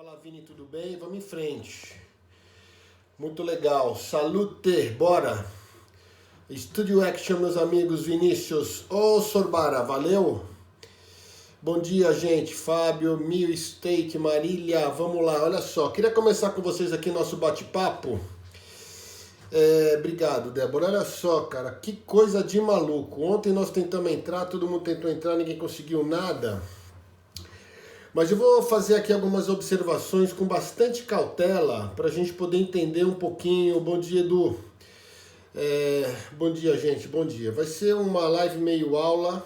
Fala Vini, tudo bem? Vamos em frente. Muito legal. Salute, bora. Studio Action, meus amigos. Vinícius. Ô, Sorbara, valeu? Bom dia, gente. Fábio, Mil State, Marília. Vamos lá, olha só. Queria começar com vocês aqui nosso bate-papo. Obrigado, Débora. Olha só, cara, que coisa de maluco. Ontem nós tentamos entrar, todo mundo tentou entrar, ninguém conseguiu nada. Mas eu vou fazer aqui algumas observações com bastante cautela para a gente poder entender um pouquinho. Bom dia, Edu. Bom dia, gente. Bom dia. Vai ser uma live meio aula.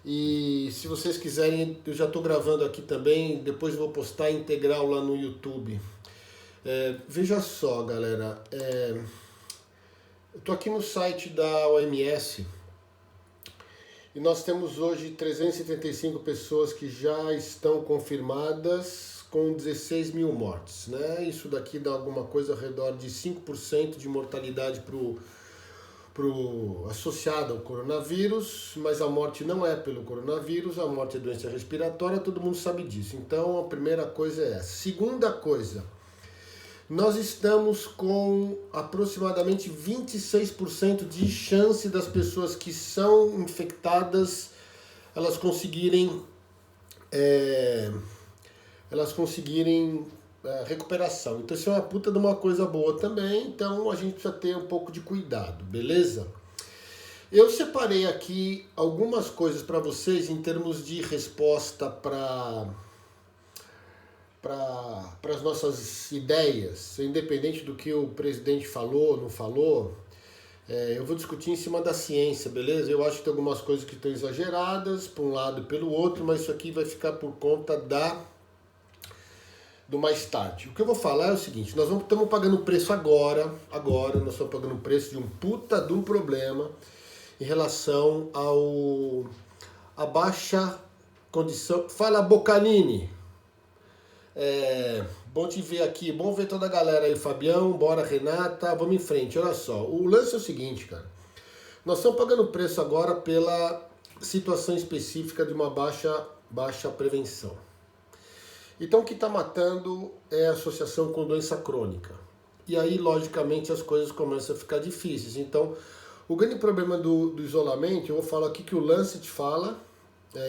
E se vocês quiserem, eu já estou gravando aqui também. Depois vou postar integral lá no YouTube. Veja só, galera. Eu estou aqui no site da OMS. E nós temos hoje 375 pessoas que já estão confirmadas com 16 mil mortes, né? Isso daqui dá alguma coisa ao redor de 5% de mortalidade associada ao coronavírus, mas a morte não é pelo coronavírus, a morte é doença respiratória, todo mundo sabe disso. Então a primeira coisa é essa. Segunda coisa, nós estamos com aproximadamente 26% de chance das pessoas que são infectadas elas conseguirem recuperação. Então isso é uma puta de uma coisa boa também, então a gente precisa ter um pouco de cuidado, beleza? Eu separei aqui algumas coisas para vocês em termos de resposta para as nossas ideias, independente do que o presidente falou, não falou, eu vou discutir em cima da ciência, beleza? Eu acho que tem algumas coisas que estão exageradas, por um lado e pelo outro, mas isso aqui vai ficar por conta do mais tarde. O que eu vou falar é o seguinte, nós estamos pagando preço agora, nós estamos pagando o preço de um puta de um problema em relação à baixa condição. Fala, Bocalini! Bom te ver aqui, bom ver toda a galera aí, Fabião, bora Renata, vamos em frente. Olha só, o lance é o seguinte, cara, nós estamos pagando preço agora pela situação específica de uma baixa prevenção. Então o que está matando é a associação com doença crônica, e aí logicamente as coisas começam a ficar difíceis. Então o grande problema do isolamento, eu vou falar aqui que o Lancet fala,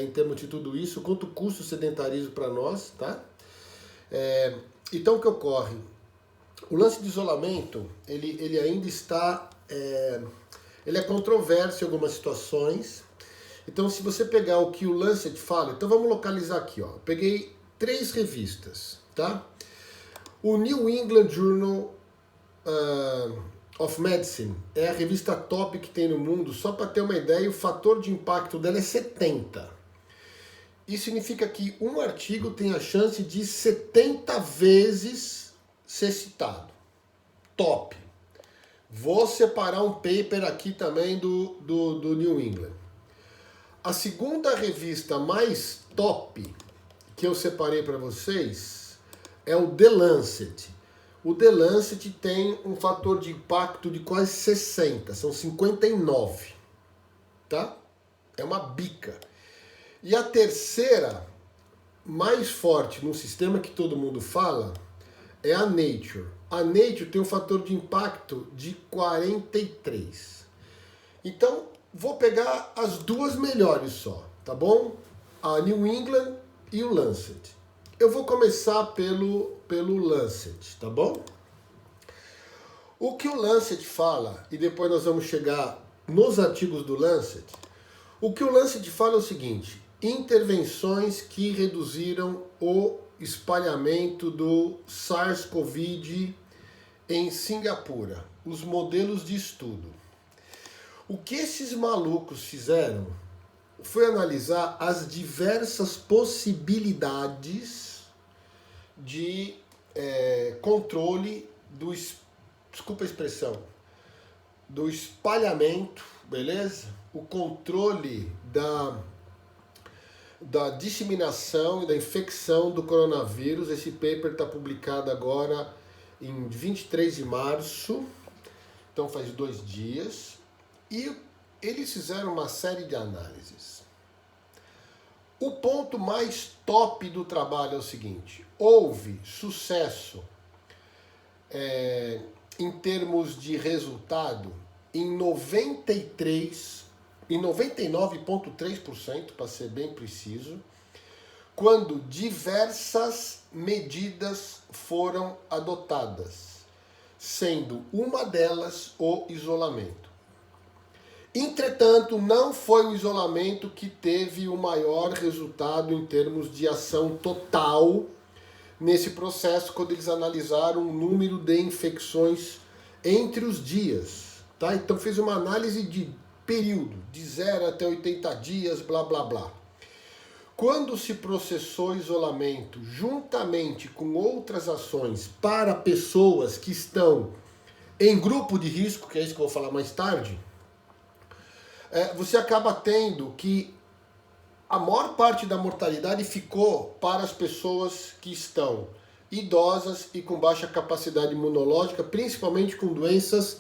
em termos de tudo isso, quanto custa o sedentarismo para nós, tá? Então o que ocorre? O lance de isolamento, ele ainda está, ele é controverso em algumas situações. Então se você pegar o que o Lancet fala, então vamos localizar aqui, ó. Eu peguei 3 revistas, tá? O New England Journal of Medicine é a revista top que tem no mundo. Só para ter uma ideia, o fator de impacto dela é 70. Isso significa que um artigo tem a chance de 70 vezes ser citado. Top! Vou separar um paper aqui também do New England. A segunda revista mais top que eu separei para vocês é o The Lancet. O The Lancet tem um fator de impacto de quase 60, são 59, tá? É uma bica. E a terceira, mais forte no sistema que todo mundo fala, é a Nature. A Nature tem um fator de impacto de 43. Então, vou pegar as duas melhores só, tá bom? A New England e o Lancet. Eu vou começar pelo Lancet, tá bom? O que o Lancet fala, e depois nós vamos chegar nos artigos do Lancet, o que o Lancet fala é o seguinte: intervenções que reduziram o espalhamento do SARS-CoV em Singapura, os modelos de estudo. O que esses malucos fizeram foi analisar as diversas possibilidades de controle desculpa a expressão, do espalhamento, beleza? O controle da disseminação e da infecção do coronavírus. Esse paper está publicado agora em 23 de março, então faz 2 dias, e eles fizeram uma série de análises. O ponto mais top do trabalho é o seguinte: houve sucesso em termos de resultado em 99,3%, para ser bem preciso, quando diversas medidas foram adotadas, sendo uma delas o isolamento. Entretanto, não foi o isolamento que teve o maior resultado em termos de ação total nesse processo, quando eles analisaram o número de infecções entre os dias. Tá? Então fez uma análise de período, de 0 até 80 dias, blá blá blá. Quando se processou isolamento juntamente com outras ações para pessoas que estão em grupo de risco, que é isso que eu vou falar mais tarde, você acaba tendo que a maior parte da mortalidade ficou para as pessoas que estão idosas e com baixa capacidade imunológica, principalmente com doenças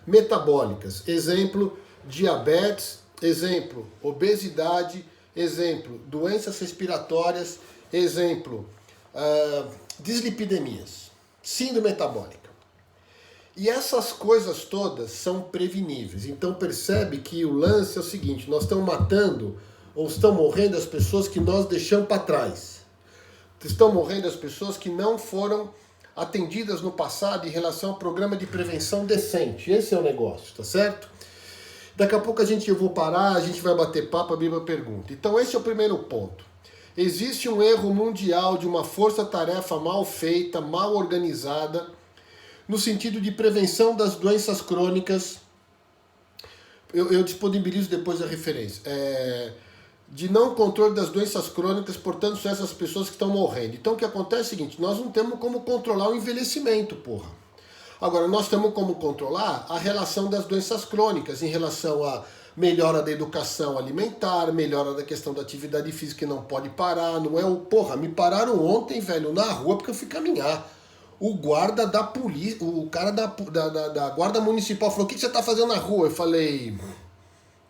metabólicas. Exemplo, diabetes, exemplo, obesidade, exemplo, doenças respiratórias, exemplo, dislipidemias, síndrome metabólica. E essas coisas todas são preveníveis. Então percebe que o lance é o seguinte: nós estamos matando ou estão morrendo as pessoas que nós deixamos para trás. Estão morrendo as pessoas que não foram atendidas no passado em relação ao programa de prevenção decente. Esse é o negócio, tá certo? Daqui a pouco eu vou parar, a gente vai bater papo, a Bíblia pergunta. Então esse é o primeiro ponto. Existe um erro mundial de uma força-tarefa mal feita, mal organizada, no sentido de prevenção das doenças crônicas. Eu disponibilizo depois a referência. De não controle das doenças crônicas, portanto, são essas pessoas que estão morrendo. Então o que acontece é o seguinte: nós não temos como controlar o envelhecimento, porra. Agora, nós temos como controlar a relação das doenças crônicas em relação à melhora da educação alimentar, melhora da questão da atividade física que não pode parar, não é o... Porra, me pararam ontem, velho, na rua porque eu fui caminhar. O guarda da polícia, o cara da guarda municipal falou: o que você tá fazendo na rua? Eu falei: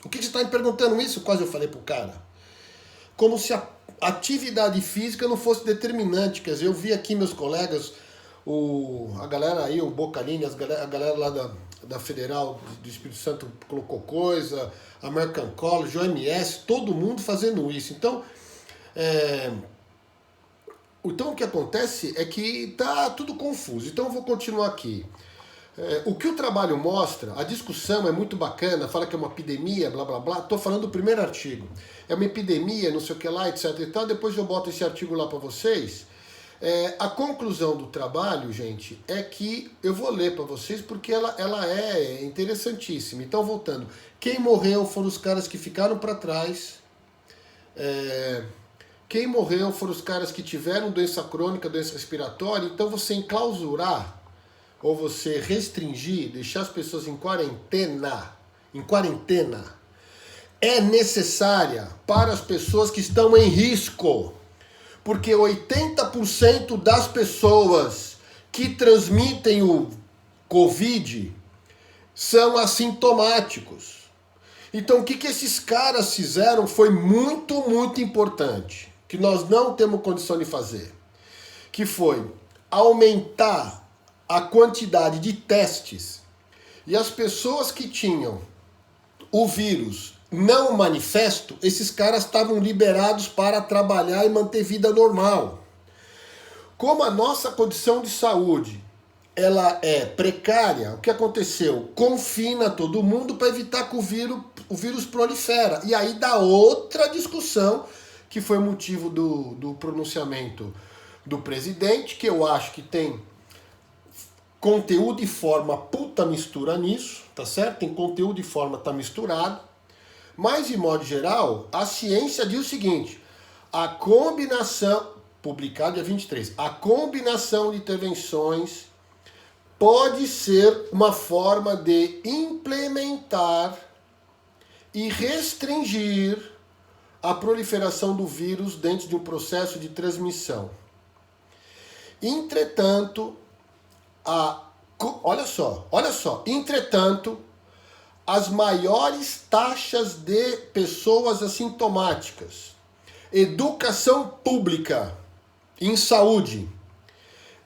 o que você tá me perguntando isso? Quase eu falei pro cara. Como se a atividade física não fosse determinante. Quer dizer, eu vi aqui meus colegas, a galera aí, o Bocalini, a galera lá da Federal do Espírito Santo colocou coisa, American College, OMS, todo mundo fazendo isso. Então o que acontece é que tá tudo confuso. Então eu vou continuar aqui. O que o trabalho mostra, a discussão é muito bacana, fala que é uma epidemia, blá blá blá. Estou falando do primeiro artigo. É uma epidemia, não sei o que lá, etc e tal. Depois eu boto esse artigo lá para vocês. A conclusão do trabalho, gente, é que eu vou ler para vocês porque ela é interessantíssima. Então, voltando. Quem morreu foram os caras que ficaram para trás. Quem morreu foram os caras que tiveram doença crônica, doença respiratória. Então, você enclausurar ou você restringir, deixar as pessoas em quarentena, é necessária para as pessoas que estão em risco. Porque 80% das pessoas que transmitem o Covid são assintomáticos. Então o que esses caras fizeram foi muito, muito importante, que nós não temos condição de fazer, que foi aumentar a quantidade de testes, e as pessoas que tinham o vírus não manifesto, esses caras estavam liberados para trabalhar e manter vida normal. Como a nossa condição de saúde ela é precária, o que aconteceu? Confina todo mundo para evitar que o vírus prolifera. E aí dá outra discussão, que foi motivo do pronunciamento do presidente, que eu acho que tem conteúdo e forma puta mistura nisso, tá certo? Tem conteúdo e forma, tá misturado. Mas, de modo geral, a ciência diz o seguinte: a combinação, publicado dia 23, a combinação de intervenções pode ser uma forma de implementar e restringir a proliferação do vírus dentro de um processo de transmissão. Entretanto, olha só, entretanto, as maiores taxas de pessoas assintomáticas, educação pública em saúde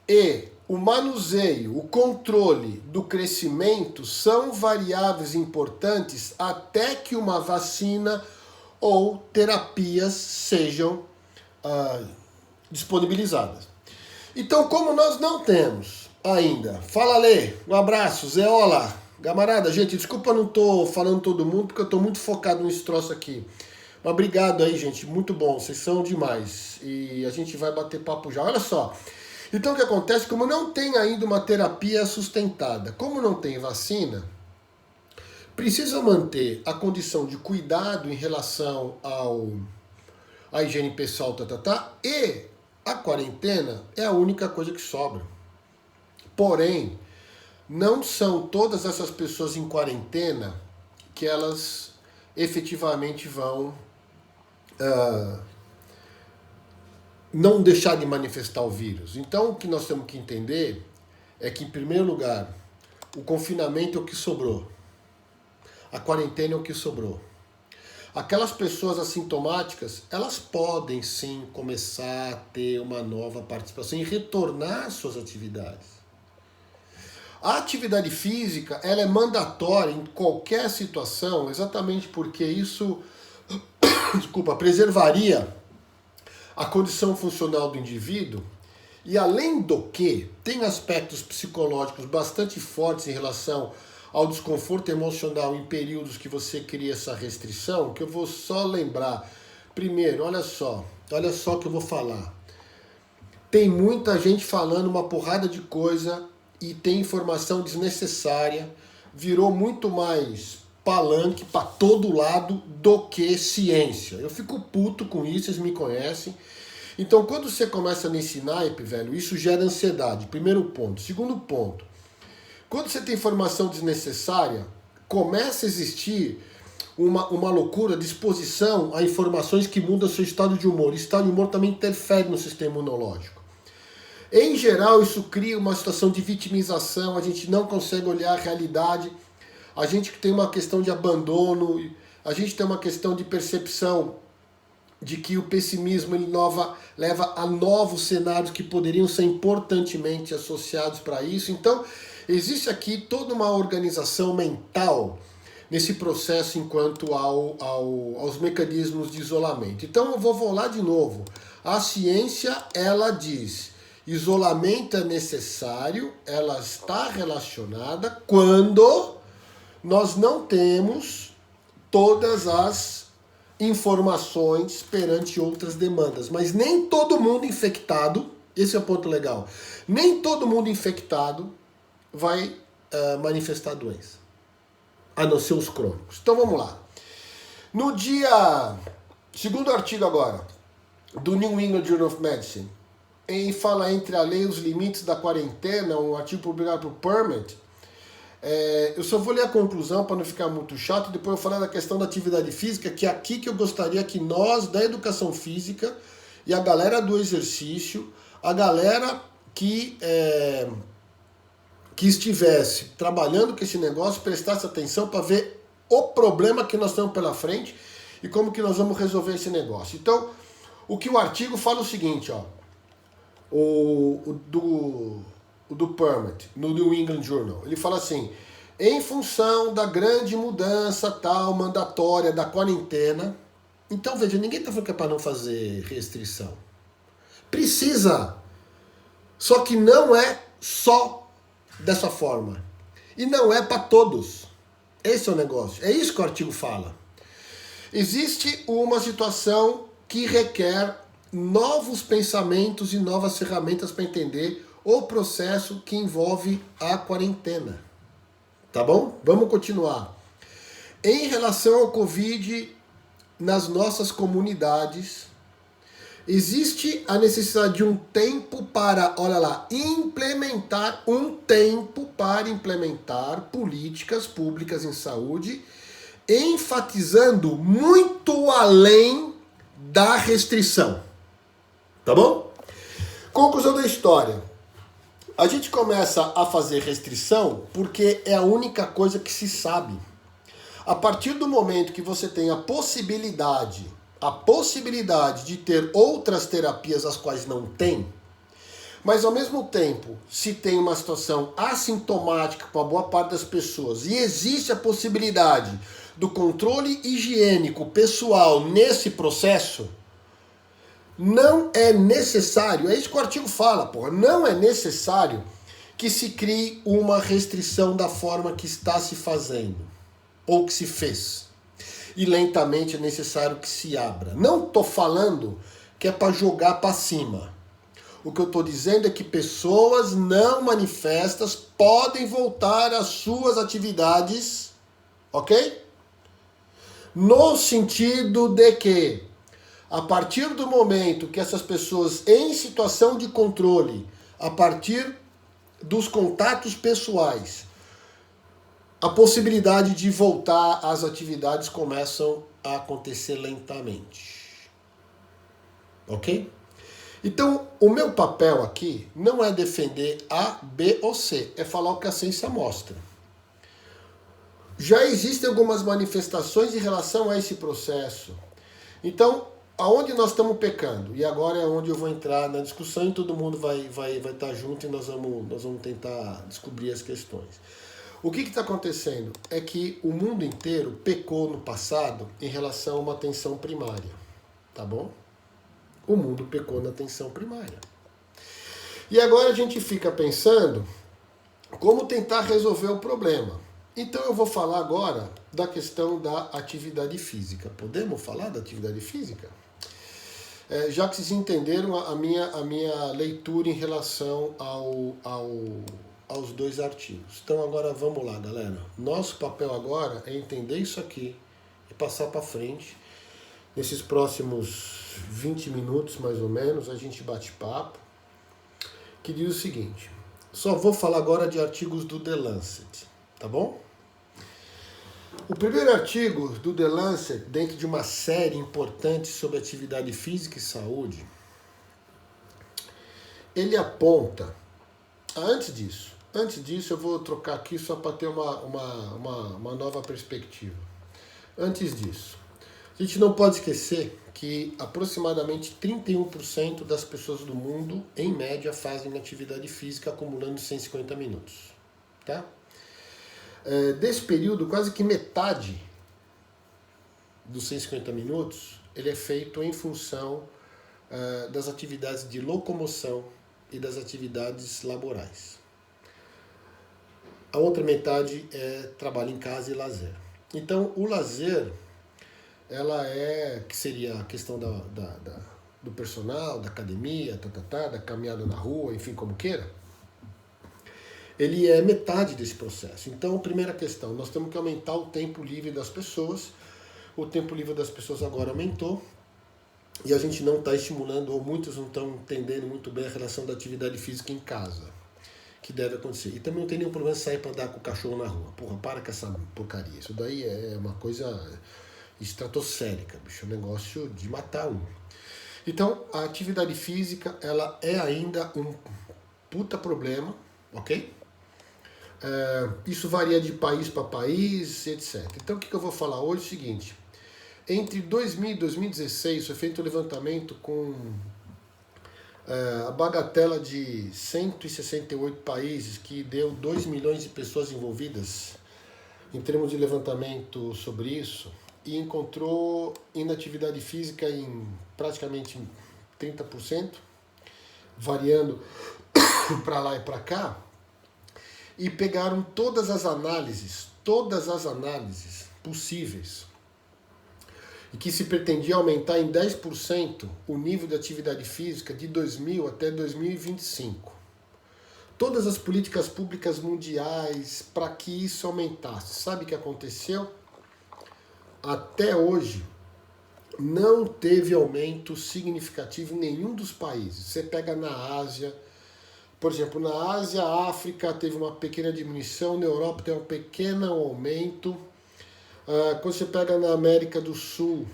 e o manuseio, o controle do crescimento são variáveis importantes até que uma vacina ou terapias sejam disponibilizadas. Então, como nós não temos ainda, fala Lê, um abraço, Zé, olá, camarada, gente, desculpa eu não tô falando todo mundo, porque eu tô muito focado nesse troço aqui. Mas obrigado aí, gente, muito bom, vocês são demais. E a gente vai bater papo já, olha só. Então o que acontece, como não tem ainda uma terapia sustentada, como não tem vacina, precisa manter a condição de cuidado em relação à higiene pessoal, e a quarentena é a única coisa que sobra. Porém, não são todas essas pessoas em quarentena que elas efetivamente vão não deixar de manifestar o vírus. Então, o que nós temos que entender é que, em primeiro lugar, o confinamento é o que sobrou. A quarentena é o que sobrou. Aquelas pessoas assintomáticas, elas podem sim começar a ter uma nova participação e retornar às suas atividades. A atividade física, ela é mandatória em qualquer situação, exatamente porque isso, preservaria a condição funcional do indivíduo, e além do que, tem aspectos psicológicos bastante fortes em relação ao desconforto emocional em períodos que você cria essa restrição, que eu vou só lembrar. Primeiro, olha só o que eu vou falar. Tem muita gente falando uma porrada de coisa e tem informação desnecessária, virou muito mais palanque para todo lado do que ciência. Eu fico puto com isso, vocês me conhecem. Então, quando você começa nesse naipe, velho, isso gera ansiedade. Primeiro ponto. Segundo ponto, quando você tem informação desnecessária, começa a existir uma loucura de exposição a informações que mudam seu estado de humor. O estado de humor também interfere no sistema imunológico. Em geral, isso cria uma situação de vitimização, a gente não consegue olhar a realidade, a gente tem uma questão de abandono, a gente tem uma questão de percepção de que o pessimismo ele leva a novos cenários que poderiam ser importantemente associados para isso. Então, existe aqui toda uma organização mental nesse processo enquanto aos mecanismos de isolamento. Então, eu vou falar de novo. A ciência, ela diz, isolamento é necessário, ela está relacionada quando nós não temos todas as informações perante outras demandas. Mas nem todo mundo infectado, esse é o ponto legal, nem todo mundo infectado vai manifestar doença, a não ser os crônicos. Então vamos lá. No dia, segundo artigo agora, do New England Journal of Medicine, em fala entre a lei e os limites da quarentena, um artigo publicado por Permit. Eu só vou ler a conclusão para não ficar muito chato, depois eu vou falar da questão da atividade física, que é aqui que eu gostaria que nós, da educação física, e a galera do exercício, a galera que estivesse trabalhando com esse negócio, prestasse atenção para ver o problema que nós temos pela frente e como que nós vamos resolver esse negócio. Então, o que o artigo fala é o seguinte, ó, do Permit, no New England Journal. Ele fala assim, em função da grande mudança tal, mandatória da quarentena, então veja, ninguém está falando que é para não fazer restrição. Precisa, só que não é só dessa forma. E não é para todos. Esse é o negócio. É isso que o artigo fala. Existe uma situação que requer novos pensamentos e novas ferramentas para entender o processo que envolve a quarentena. Tá bom? Vamos continuar. Em relação ao Covid, nas nossas comunidades, existe a necessidade de um tempo para, olha lá, implementar políticas públicas em saúde, enfatizando muito além da restrição. Tá bom? Conclusão da história. A gente começa a fazer restrição porque é a única coisa que se sabe. A partir do momento que você tem a possibilidade, a possibilidade de ter outras terapias as quais não tem, mas ao mesmo tempo, se tem uma situação assintomática para boa parte das pessoas e existe a possibilidade do controle higiênico pessoal nesse processo, não é necessário, é isso que o artigo fala, porra, não é necessário que se crie uma restrição da forma que está se fazendo, ou que se fez. E lentamente é necessário que se abra. Não estou falando que é para jogar para cima. O que eu estou dizendo é que pessoas não manifestas podem voltar às suas atividades, ok? No sentido de que, a partir do momento que essas pessoas em situação de controle, a partir dos contatos pessoais, a possibilidade de voltar às atividades começam a acontecer lentamente. Ok? Então, o meu papel aqui não é defender A, B ou C, é falar o que a ciência mostra. Já existem algumas manifestações em relação a esse processo. Então, aonde nós estamos pecando? E agora é onde eu vou entrar na discussão e todo mundo vai estar junto e nós vamos tentar descobrir as questões. O que está acontecendo é que o mundo inteiro pecou no passado em relação a uma atenção primária, tá bom? O mundo pecou na atenção primária. E agora a gente fica pensando como tentar resolver o problema. Então eu vou falar agora da questão da atividade física. Podemos falar da atividade física? Já que vocês entenderam a minha leitura em relação aos dois artigos. Então agora vamos lá, galera. Nosso papel agora é entender isso aqui e passar para frente. Nesses próximos 20 minutos, mais ou menos, a gente bate papo, que diz o seguinte. Só vou falar agora de artigos do The Lancet, tá bom? O primeiro artigo do The Lancet, dentro de uma série importante sobre atividade física e saúde, ele aponta... Antes disso eu vou trocar aqui só para ter uma nova perspectiva. Antes disso, a gente não pode esquecer que aproximadamente 31% das pessoas do mundo, em média, fazem atividade física acumulando 150 minutos. Tá? Desse período, quase que metade dos 150 minutos, ele é feito em função das atividades de locomoção e das atividades laborais. A outra metade é trabalho em casa e lazer. Então, o lazer, que seria a questão do personal, da academia, da caminhada na rua, enfim, como queira, ele é metade desse processo. Então, primeira questão, nós temos que aumentar o tempo livre das pessoas. O tempo livre das pessoas agora aumentou e a gente não está estimulando, ou muitos não estão entendendo muito bem a relação da atividade física em casa, que deve acontecer. E também não tem nenhum problema sair para andar com o cachorro na rua. Porra, para com essa porcaria. Isso daí é uma coisa estratosférica, bicho, é um negócio de matar um. Então, a atividade física, ela é ainda um puta problema, ok? Isso varia de país para país, etc. Então, o que eu vou falar hoje é o seguinte. Entre 2000 e 2016 foi feito um levantamento com a bagatela de 168 países, que deu 2 milhões de pessoas envolvidas em termos de levantamento sobre isso, e encontrou inatividade física em praticamente 30%, variando para lá e para cá, e pegaram todas as análises possíveis, e que se pretendia aumentar em 10% o nível de atividade física de 2000 até 2025. Todas as políticas públicas mundiais para que isso aumentasse. Sabe o que aconteceu? Até hoje, não teve aumento significativo em nenhum dos países. Você pega na Ásia, por exemplo, na Ásia, a África teve uma pequena diminuição, na Europa tem um pequeno aumento. Quando você pega na América do Sul,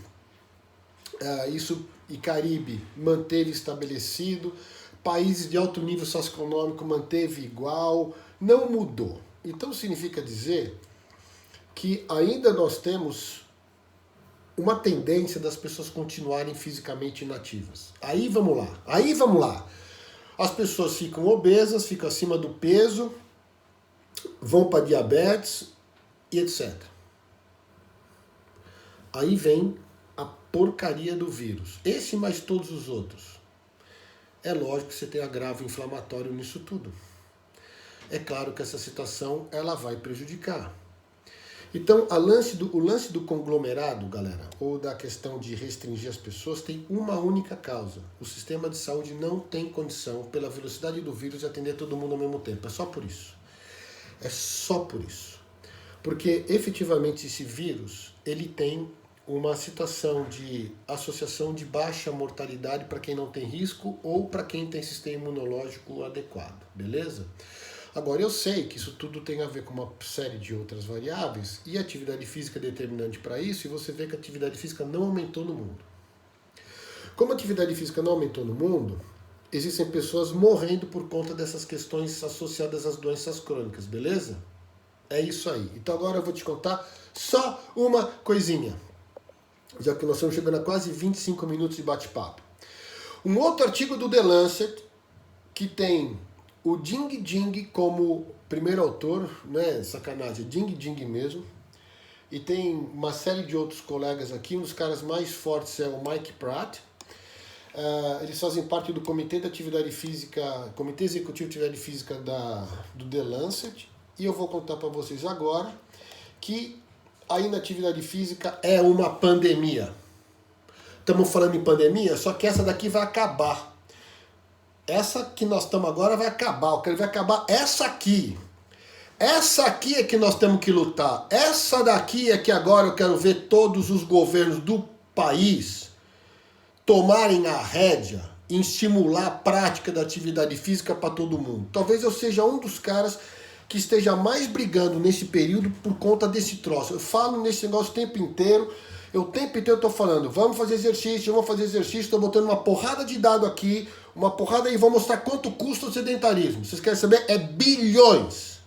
isso e Caribe, manteve estabelecido. Países de alto nível socioeconômico manteve igual, não mudou. Então significa dizer que ainda nós temos uma tendência das pessoas continuarem fisicamente inativas. Aí vamos lá. As pessoas ficam obesas, ficam acima do peso, vão para diabetes e etc. Aí vem a porcaria do vírus. Esse mais todos os outros. É lógico que você tem agravo inflamatório nisso tudo. É claro que essa situação ela vai prejudicar. Então, o lance do conglomerado, galera, ou da questão de restringir as pessoas, tem uma única causa. O sistema de saúde não tem condição, pela velocidade do vírus, de atender todo mundo ao mesmo tempo. É só por isso. É só por isso. Porque, efetivamente, esse vírus, ele tem uma situação de associação de baixa mortalidade para quem não tem risco ou para quem tem sistema imunológico adequado, beleza? Agora, eu sei que isso tudo tem a ver com uma série de outras variáveis e a atividade física é determinante para isso, e você vê que a atividade física não aumentou no mundo. Como a atividade física não aumentou no mundo, existem pessoas morrendo por conta dessas questões associadas às doenças crônicas, beleza? É isso aí. Então agora eu vou te contar só uma coisinha, já que nós estamos chegando a quase 25 minutos de bate-papo. Um outro artigo do The Lancet, que tem o Ding Ding como primeiro autor, né? Sacanagem, Ding Ding mesmo. E tem uma série de outros colegas aqui. Um dos caras mais fortes é o Mike Pratt. Eles fazem parte do Comitê de Atividade Física, Comitê Executivo de Atividade Física do The Lancet. E eu vou contar para vocês agora que a inatividade física é uma pandemia. Estamos falando em pandemia, só que essa daqui vai acabar. Essa que nós estamos agora vai acabar. Vai acabar essa aqui. Essa aqui é que nós temos que lutar. Essa daqui é que agora eu quero ver todos os governos do país tomarem a rédea em estimular a prática da atividade física para todo mundo. Talvez eu seja um dos caras que esteja mais brigando nesse período por conta desse troço. Eu falo nesse negócio o tempo inteiro. O tempo inteiro eu tô falando, vamos fazer exercício, estou botando uma porrada de dado aqui, uma porrada e vou mostrar quanto custa o sedentarismo. Vocês querem saber? É bilhões.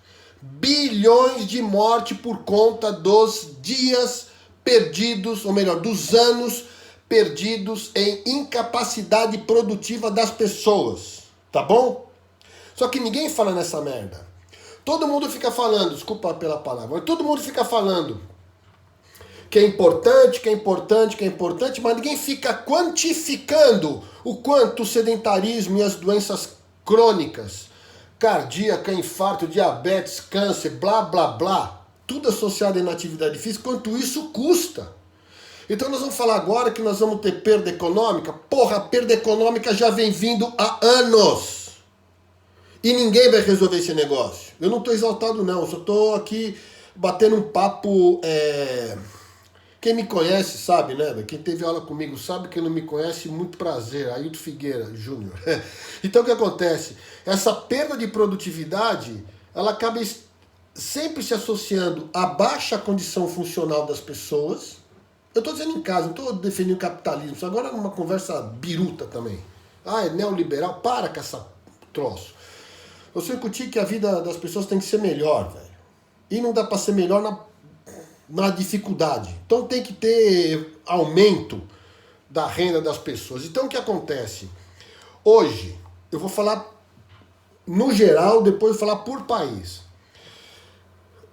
Bilhões de morte por conta dos dias perdidos, ou melhor, dos anos perdidos em incapacidade produtiva das pessoas. Tá bom? Só que ninguém fala nessa merda. Todo mundo fica falando, desculpa pela palavra, mas todo mundo fica falando que é importante, mas ninguém fica quantificando o quanto o sedentarismo e as doenças crônicas, cardíaca, infarto, diabetes, câncer, blá, blá, blá, tudo associado à inatividade física, quanto isso custa. Então nós vamos falar agora que nós vamos ter perda econômica. Porra, a perda econômica já vem vindo há anos. E ninguém vai resolver esse negócio. Eu não estou exaltado não, eu só estou aqui batendo um papo... Quem me conhece sabe, né? Quem teve aula comigo sabe, quem não me conhece, muito prazer. Ailton Figueira Júnior. Então o que acontece? Essa perda de produtividade, ela acaba sempre se associando à baixa condição funcional das pessoas. Eu estou dizendo em casa, não estou defendendo o capitalismo. Isso agora é uma conversa biruta também. É neoliberal, para com essa troço. Eu sei que a vida das pessoas tem que ser melhor, velho. E não dá para ser melhor na dificuldade. Então tem que ter aumento da renda das pessoas. Então o que acontece? Hoje, eu vou falar no geral, depois vou falar por país.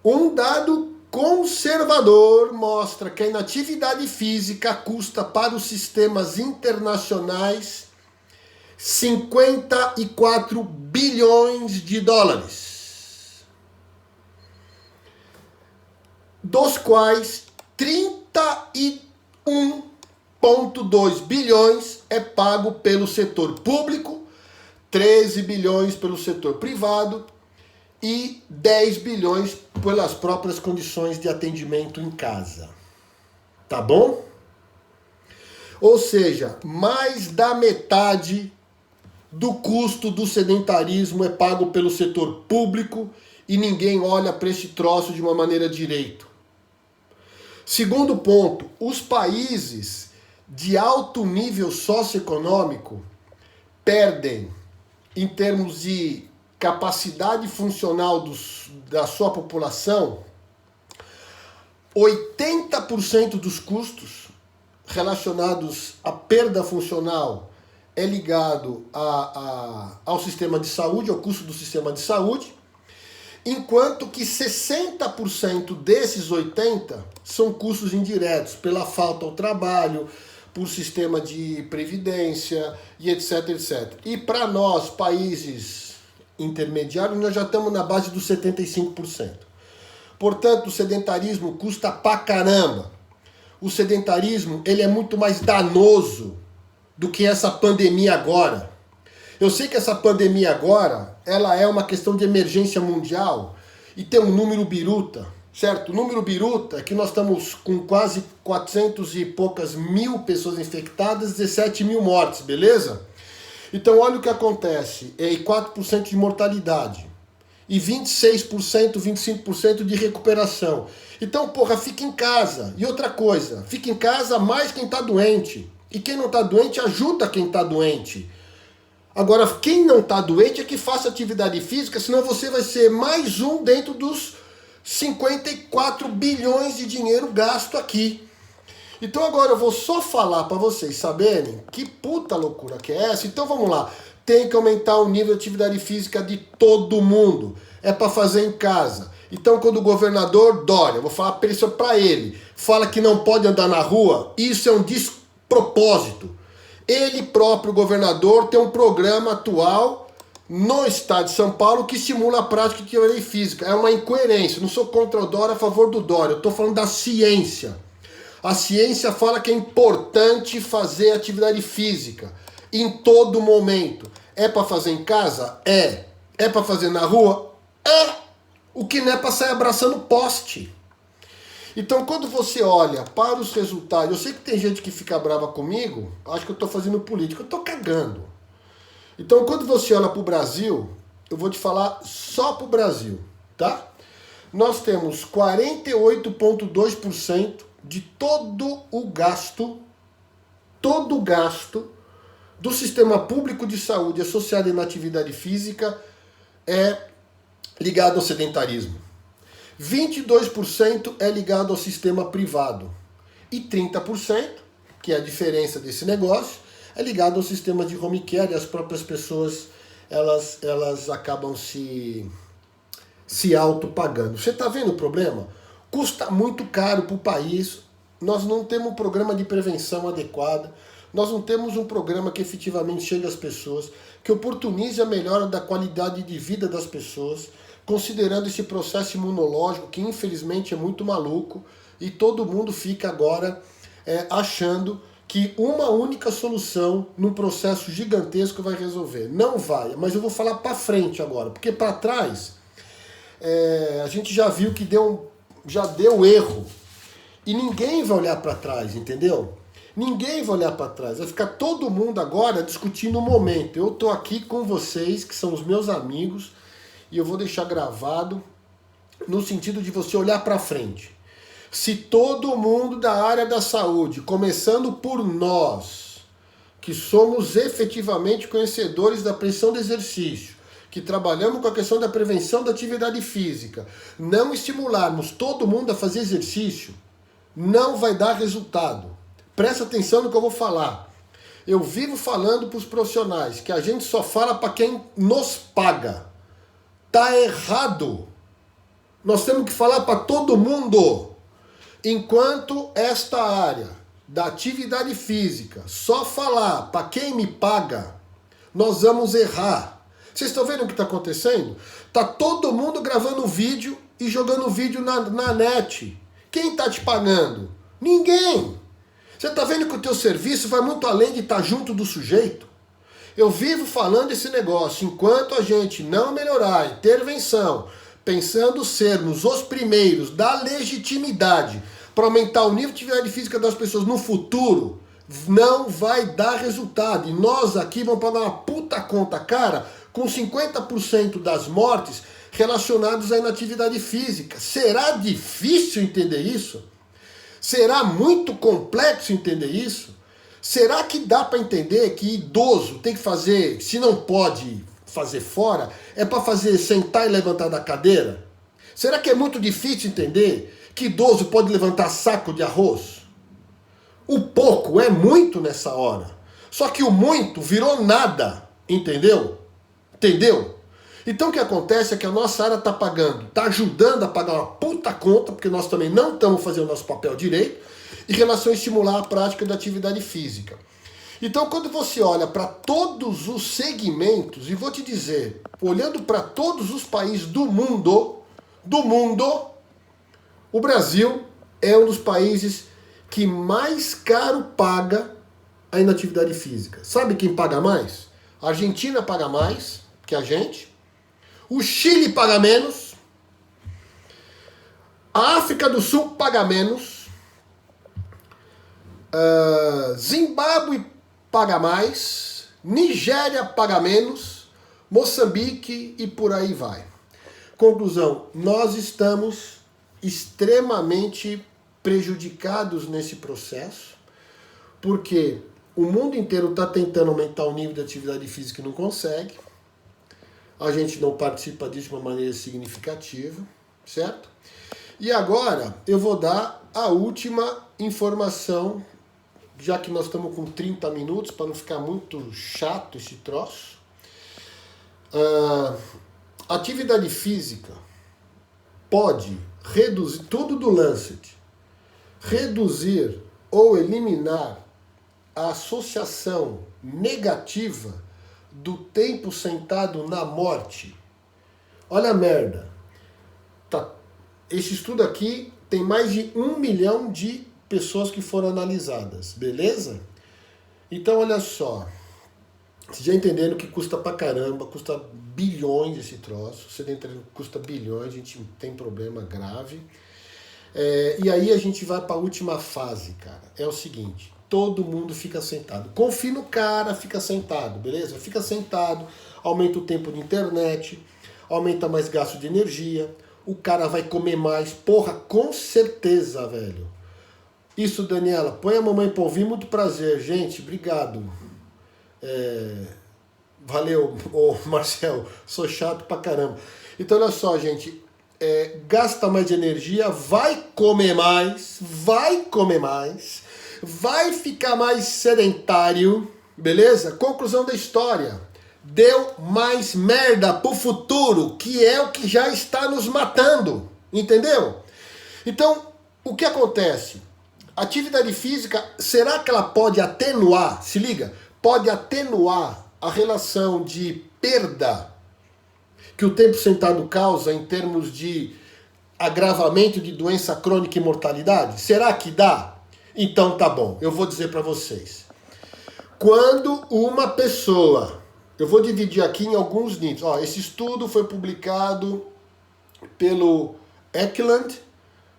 Um dado conservador mostra que a inatividade física custa para os sistemas internacionais 54 bilhões de dólares. Dos quais 31,2 bilhões é pago pelo setor público, 13 bilhões pelo setor privado e 10 bilhões pelas próprias condições de atendimento em casa. Tá bom? Ou seja, mais da metade do custo do sedentarismo é pago pelo setor público e ninguém olha para esse troço de uma maneira direito. Segundo ponto, os países de alto nível socioeconômico perdem, em termos de capacidade funcional da sua população, 80% dos custos relacionados à perda funcional é ligado ao sistema de saúde, ao custo do sistema de saúde, enquanto que 60% desses 80% são custos indiretos, pela falta ao trabalho, por sistema de previdência e etc, etc. E para nós, países intermediários, nós já estamos na base dos 75%. Portanto, o sedentarismo custa pra caramba. O sedentarismo, ele é muito mais danoso do que essa pandemia agora. Eu sei que essa pandemia agora, ela é uma questão de emergência mundial e tem um número biruta, certo? O número biruta é que nós estamos com quase 400 e poucas mil pessoas infectadas, 17 mil mortes, beleza? Então olha o que acontece, é 4% de mortalidade e 26%, 25% de recuperação. Então, porra, fica em casa. E outra coisa, fica em casa mais quem tá doente. E quem não tá doente ajuda quem tá doente. Agora, quem não tá doente é que faça atividade física, senão você vai ser mais um dentro dos 54 bilhões de dinheiro gasto aqui. Então agora eu vou só falar para vocês saberem que puta loucura que é essa. Então vamos lá. Tem que aumentar o nível de atividade física de todo mundo. É para fazer em casa. Então quando o governador Dória, eu vou falar isso para ele, fala que não pode andar na rua, isso é um despropósito. Ele próprio, o governador, tem um programa atual no estado de São Paulo que estimula a prática de atividade física. É uma incoerência. Eu não sou contra o Dória, a favor do Dória. Eu estou falando da ciência. A ciência fala que é importante fazer atividade física em todo momento. É para fazer em casa? É. É para fazer na rua? É. O que não é para sair abraçando poste. Então, quando você olha para os resultados, eu sei que tem gente que fica brava comigo, acho que eu estou fazendo política, eu estou cagando. Então, quando você olha para o Brasil, eu vou te falar só para o Brasil, tá? Nós temos 48,2% de todo o gasto do sistema público de saúde associado à inatividade física é ligado ao sedentarismo. 22% é ligado ao sistema privado. E 30%, que é a diferença desse negócio, é ligado ao sistema de home care e as próprias pessoas elas acabam se autopagando. Você está vendo o problema? Custa muito caro para o país, nós não temos um programa de prevenção adequado, nós não temos um programa que efetivamente chegue às pessoas, que oportunize a melhora da qualidade de vida das pessoas, considerando esse processo imunológico que infelizmente é muito maluco e todo mundo fica agora achando que uma única solução num processo gigantesco vai resolver. Não vai, mas eu vou falar para frente agora, porque para trás a gente já viu que já deu erro e ninguém vai olhar para trás, entendeu? Ninguém vai olhar para trás, vai ficar todo mundo agora discutindo o momento. Eu tô aqui com vocês, que são os meus amigos, e eu vou deixar gravado no sentido de você olhar para frente. Se todo mundo da área da saúde, começando por nós, que somos efetivamente conhecedores da pressão do exercício, que trabalhamos com a questão da prevenção da atividade física, não estimularmos todo mundo a fazer exercício, não vai dar resultado. Presta atenção no que eu vou falar. Eu vivo falando para os profissionais que a gente só fala para quem nos paga. Tá errado. Nós temos que falar para todo mundo. Enquanto esta área da atividade física só falar para quem me paga, nós vamos errar. Vocês estão vendo o que está acontecendo? Tá todo mundo gravando vídeo e jogando vídeo na net. Quem está te pagando? Ninguém. Você está vendo que o teu serviço vai muito além de estar junto do sujeito? Eu vivo falando esse negócio, enquanto a gente não melhorar a intervenção, pensando sermos os primeiros da legitimidade para aumentar o nível de atividade física das pessoas no futuro, não vai dar resultado. E nós aqui vamos pagar uma puta conta cara com 50% das mortes relacionadas à inatividade física. Será difícil entender isso? Será muito complexo entender isso? Será que dá para entender que idoso tem que fazer, se não pode fazer fora, é para fazer sentar e levantar da cadeira? Será que é muito difícil entender que idoso pode levantar saco de arroz? O pouco é muito nessa hora. Só que o muito virou nada, entendeu? Entendeu? Então o que acontece é que a nossa área está pagando, está ajudando a pagar uma puta conta, porque nós também não estamos fazendo o nosso papel direito, em relação a estimular a prática da atividade física. Então quando você olha para todos os segmentos, e vou te dizer, olhando para todos os países do mundo, o Brasil é um dos países que mais caro paga a inatividade física. Sabe quem paga mais? A Argentina paga mais que a gente. O Chile paga menos. A África do Sul paga menos. Zimbábue paga mais. Nigéria paga menos. Moçambique e por aí vai. Conclusão, nós estamos extremamente prejudicados nesse processo, porque o mundo inteiro está tentando aumentar o nível de atividade física e não consegue. A gente não participa disso de uma maneira significativa, certo? E agora eu vou dar a última informação, já que nós estamos com 30 minutos, para não ficar muito chato esse troço. Atividade física pode reduzir, tudo do Lancet, reduzir ou eliminar a associação negativa do tempo sentado na morte. Olha a merda. Esse estudo aqui tem mais de 1 milhão de pessoas que foram analisadas, beleza? Então olha só. Vocês já entenderam que custa pra caramba, custa bilhões esse troço, sedentarismo custa bilhões, a gente tem problema grave. E aí a gente vai pra última fase, cara. É o seguinte, todo mundo fica sentado. Confie no cara, fica sentado, beleza? Fica sentado, aumenta o tempo de internet, aumenta mais gasto de energia, o cara vai comer mais, porra, com certeza, velho. Isso, Daniela, põe a mamãe pra ouvir, muito prazer, gente, obrigado. Valeu, Marcel, sou chato pra caramba. Então olha só, gente, gasta mais de energia, vai comer mais, vai ficar mais sedentário, beleza? Conclusão da história, deu mais merda pro futuro, que é o que já está nos matando, entendeu? Então, o que acontece? Atividade física, será que ela pode atenuar, se liga, pode atenuar a relação de perda que o tempo sentado causa em termos de agravamento de doença crônica e mortalidade? Será que dá? Então tá bom, eu vou dizer para vocês. Quando uma pessoa, eu vou dividir aqui em alguns níveis. Ó, esse estudo foi publicado pelo Eklund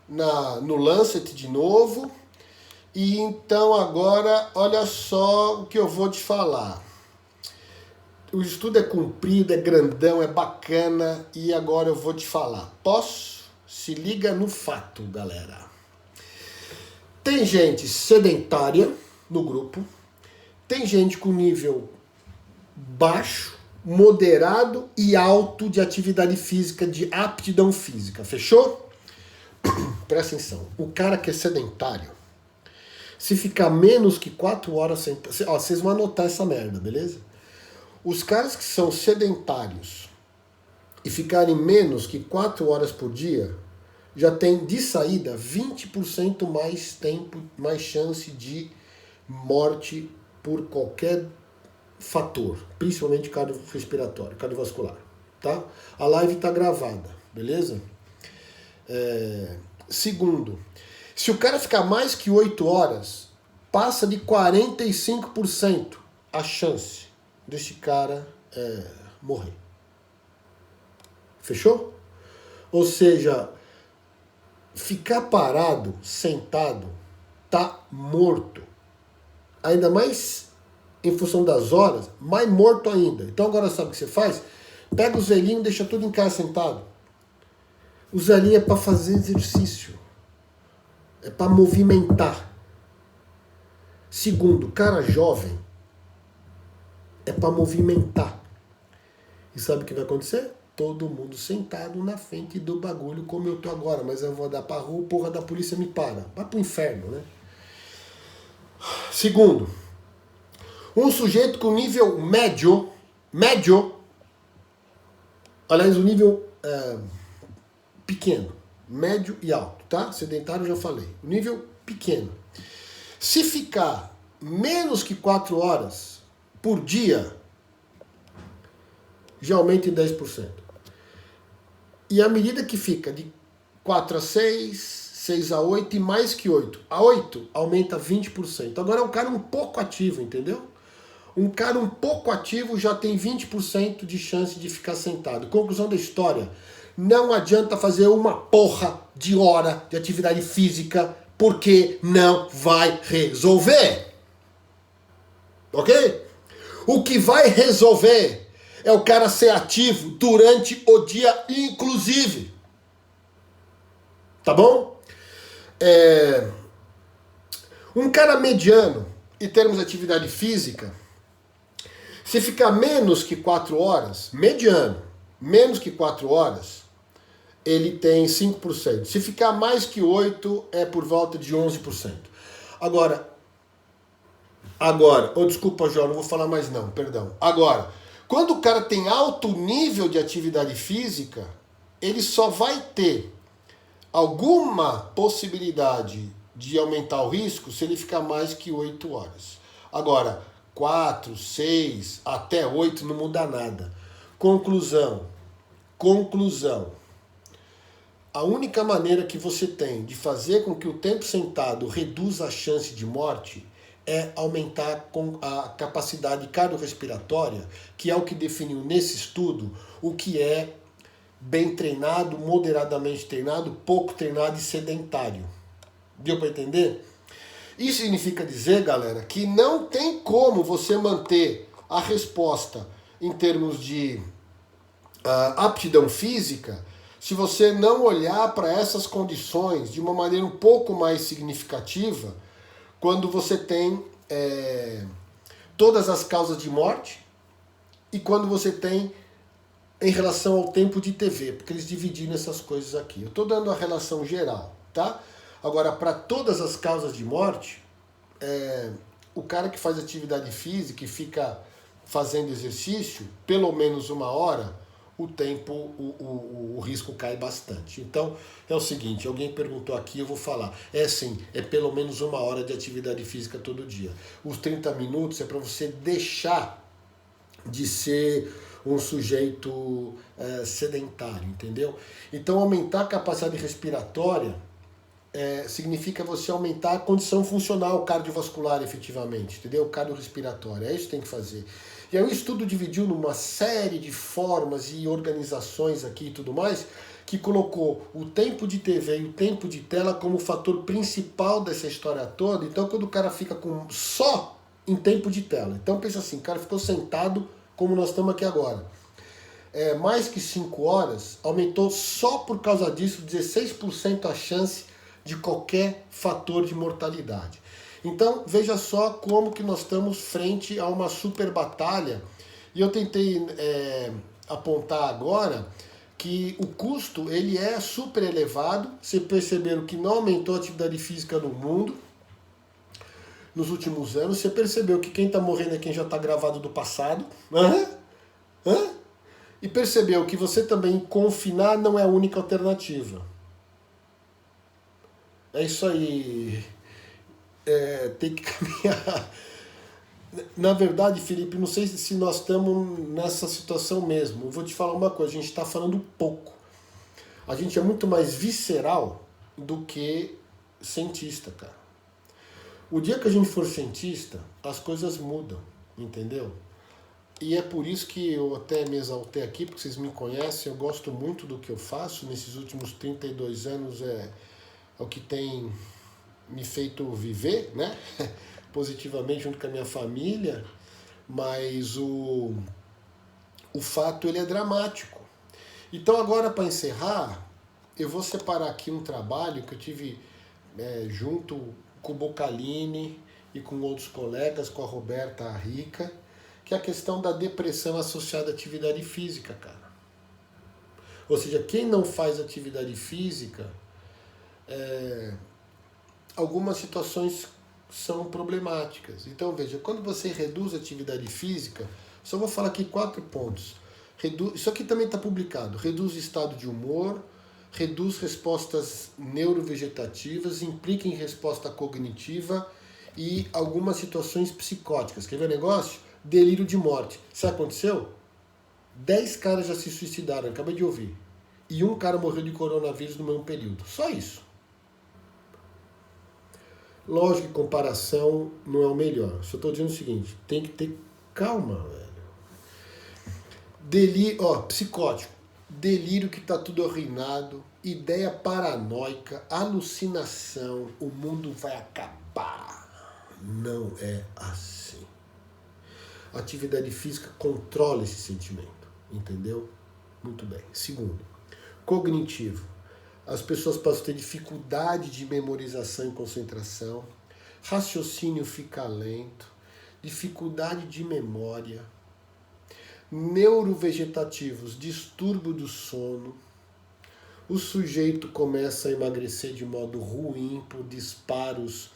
no Lancet de novo. E então agora, olha só o que eu vou te falar. O estudo é comprido, é grandão, é bacana e agora eu vou te falar. Posso? Se liga no fato, galera. Tem gente sedentária no grupo, tem gente com nível baixo, moderado e alto de atividade física, de aptidão física, fechou? Presta atenção, o cara que é sedentário, se ficar menos que 4 horas sem... Ó, vocês vão anotar essa merda, beleza? Os caras que são sedentários e ficarem menos que 4 horas por dia, já tem de saída 20% mais tempo, mais chance de morte por qualquer fator, principalmente cardiorrespiratório, cardiovascular, tá? A live tá gravada, beleza? Segundo, se o cara ficar mais que 8 horas, passa de 45% a chance desse cara morrer. Fechou? Ou seja, ficar parado, sentado, tá morto. Ainda mais em função das horas, mais morto ainda. Então agora sabe o que você faz? Pega o zelinho e deixa tudo em casa sentado. O zelinho é para fazer exercício. É para movimentar. Segundo, cara jovem é para movimentar. E sabe o que vai acontecer? Todo mundo sentado na frente do bagulho como eu tô agora, mas eu vou dar pra rua, porra da polícia me para. Vai pro inferno, né? Segundo, um sujeito com nível médio, aliás, o nível pequeno, médio e alto, tá? Sedentário eu já falei. O nível pequeno. Se ficar menos que 4 horas por dia, já aumenta em 10%. E à medida que fica de 4 a 6, 6 a 8 e mais que 8 a 8, aumenta 20%. Agora é um cara um pouco ativo, entendeu? Um cara um pouco ativo já tem 20% de chance de ficar sentado. Conclusão da história: não adianta fazer uma porra de hora de atividade física, porque não vai resolver. Ok? O que vai resolver é o cara ser ativo durante o dia, inclusive. Tá bom? Um cara mediano, em termos de atividade física, se ficar menos que 4 horas, mediano, menos que 4 horas, ele tem 5%. Se ficar mais que 8, é por volta de 11%. Agora, desculpa, João, não vou falar mais não, perdão. Agora, quando o cara tem alto nível de atividade física, ele só vai ter alguma possibilidade de aumentar o risco se ele ficar mais que 8 horas. Agora, 4, 6, até 8 não muda nada. Conclusão. A única maneira que você tem de fazer com que o tempo sentado reduza a chance de morte é aumentar a capacidade cardiorrespiratória, que é o que definiu nesse estudo o que é bem treinado, moderadamente treinado, pouco treinado e sedentário. Deu para entender? Isso significa dizer, galera, que não tem como você manter a resposta em termos de aptidão física se você não olhar para essas condições de uma maneira um pouco mais significativa quando você tem todas as causas de morte e quando você tem em relação ao tempo de TV, porque eles dividiram essas coisas aqui. Eu estou dando a relação geral, tá? Agora, para todas as causas de morte, o cara que faz atividade física e fica fazendo exercício, pelo menos 1 hora, o tempo, o risco cai bastante. Então, é o seguinte, alguém perguntou aqui, eu vou falar. É pelo menos 1 hora de atividade física todo dia. Os 30 minutos é para você deixar de ser um sujeito sedentário, entendeu? Então, aumentar a capacidade respiratória significa você aumentar a condição funcional cardiovascular efetivamente, entendeu? Cardiorrespiratória, é isso que tem que fazer. E aí o estudo dividiu numa série de formas e organizações aqui e tudo mais, que colocou o tempo de TV e o tempo de tela como o fator principal dessa história toda. Então quando o cara fica só em tempo de tela, então pensa assim, o cara ficou sentado como nós estamos aqui agora. Mais que 5 horas, aumentou só por causa disso 16% a chance de qualquer fator de mortalidade. Então, veja só como que nós estamos frente a uma super batalha. E eu tentei apontar agora que o custo ele é super elevado. Vocês perceberam que não aumentou a atividade física no mundo nos últimos anos. Você percebeu que quem está morrendo é quem já está gravado do passado. E percebeu que você também confinar não é a única alternativa. É isso aí. Tem que caminhar. Na verdade, Felipe, não sei se nós estamos nessa situação mesmo. Eu vou te falar uma coisa, a gente está falando pouco. A gente é muito mais visceral do que cientista, cara. O dia que a gente for cientista, as coisas mudam, entendeu? E é por isso que eu até me exaltei aqui, porque vocês me conhecem, eu gosto muito do que eu faço. Nesses últimos 32 anos é o que tem me feito viver, né? Positivamente junto com a minha família, mas o fato ele é dramático. Então agora, para encerrar, eu vou separar aqui um trabalho que eu tive junto com o Bocalini e com outros colegas, com a Roberta Rica, que é a questão da depressão associada à atividade física, cara. Ou seja, quem não faz atividade física, algumas situações são problemáticas. Então veja, quando você reduz a atividade física, só vou falar aqui 4 pontos. Isso aqui também está publicado. Reduz o estado de humor, reduz respostas neurovegetativas, implica em resposta cognitiva e algumas situações psicóticas. Quer ver o negócio? Delírio de morte. Sabe o que aconteceu? 10 caras já se suicidaram, acabei de ouvir. E um cara morreu de coronavírus no mesmo período. Só isso. Lógico que comparação não é o melhor. Só estou dizendo o seguinte, tem que ter calma, velho. Delírio, psicótico. Delírio que está tudo arruinado, ideia paranoica, alucinação, o mundo vai acabar. Não é assim. Atividade física controla esse sentimento, entendeu? Muito bem. Segundo, cognitivo. As pessoas passam a ter dificuldade de memorização e concentração, raciocínio fica lento, dificuldade de memória, neurovegetativos, distúrbio do sono, o sujeito começa a emagrecer de modo ruim por disparos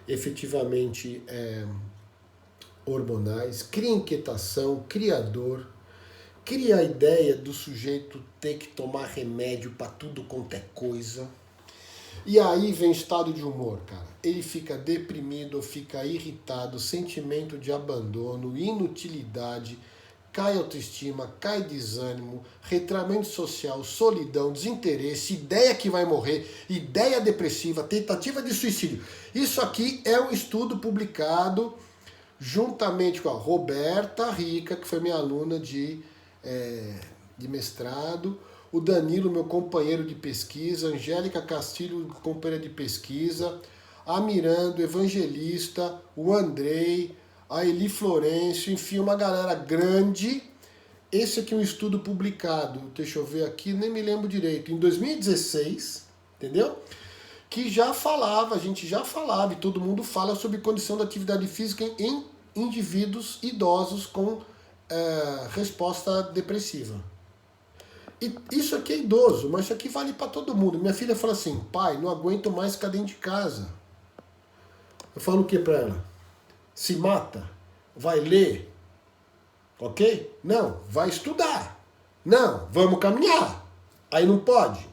efetivamente hormonais, cria inquietação, cria dor, cria a ideia do sujeito ter que tomar remédio para tudo quanto é coisa. E aí vem estado de humor, cara. Ele fica deprimido, fica irritado, sentimento de abandono, inutilidade, cai autoestima, cai desânimo, retramento social, solidão, desinteresse, ideia que vai morrer, ideia depressiva, tentativa de suicídio. Isso aqui é um estudo publicado juntamente com a Roberta Rica, que foi minha aluna de mestrado, o Danilo, meu companheiro de pesquisa, Angélica Castilho, companheira de pesquisa, a Miranda, o Evangelista, o Andrei, a Eli Florencio, enfim, uma galera grande. Esse aqui é um estudo publicado, deixa eu ver aqui, nem me lembro direito, em 2016, entendeu? Que já falava, a gente já falava, e todo mundo fala sobre condição da atividade física em indivíduos idosos com resposta depressiva. E isso aqui é idoso, mas isso aqui vale para todo mundo. Minha filha fala assim, pai, não aguento mais ficar dentro de casa. Eu falo o que para ela? Se mata? Vai ler? Ok? Não, vai estudar. Não, vamos caminhar. Aí não pode.